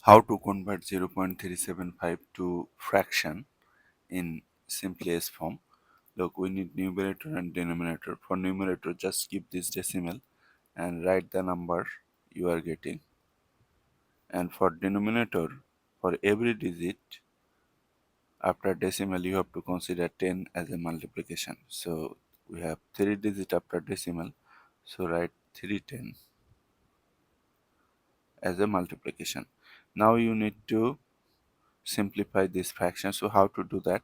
How to convert 0.375 to fraction in simplest form. Look, we need numerator and denominator. For numerator, just keep this decimal and write the number you are getting. And for denominator, for every digit after decimal, you have to consider 10 as a multiplication. So we have 3 digit after decimal. So write 310 as a multiplication. Now you need to simplify this fraction. So how to do that?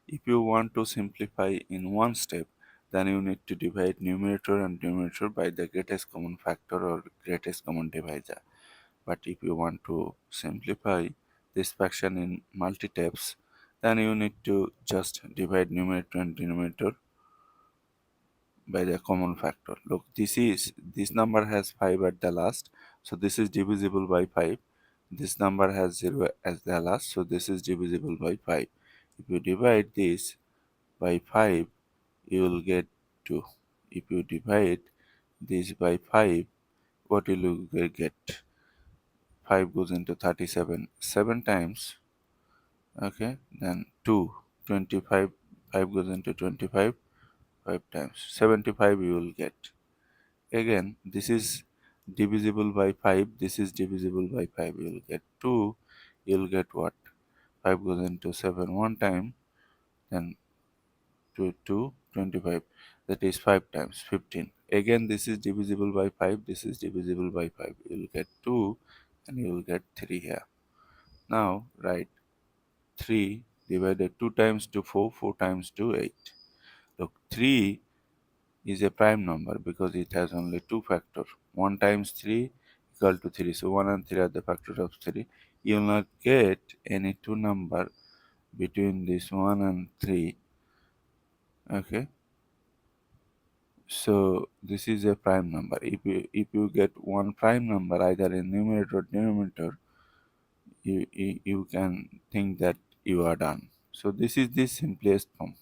If you want to simplify in one step, then you need to divide numerator and denominator by the greatest common factor or greatest common divisor. But if you want to simplify this fraction in multi-steps, then you need to just divide numerator and denominator by the common factor. Look, this number has 5 at the last, so this is divisible by 5. This number has 0 as the last, so this is divisible by 5. If you divide this by 5, you will get 2. If you divide this by 5, what will you get? 5 goes into 37 7 times. Okay, then 2 25, 5 goes into 25 5 times 75 you will get. Again, this is divisible by 5, this is divisible by 5, you will get 2. You will get what? 5 goes into 7 one time, then 2 25, that is 5 times 15. Again, this is divisible by 5, this is divisible by 5, you will get 2 and you will get 3 here. Now write 3 divided 2 times to 4, 4 times to 8. Look, 3 is a prime number because it has only two factors. 1 times 3 equal to 3. So 1 and 3 are the factors of 3. You will not get any two number between this 1 and 3. Okay. So this is a prime number. If you get one prime number either in numerator or denominator, you can think that you are done. So this is the simplest form.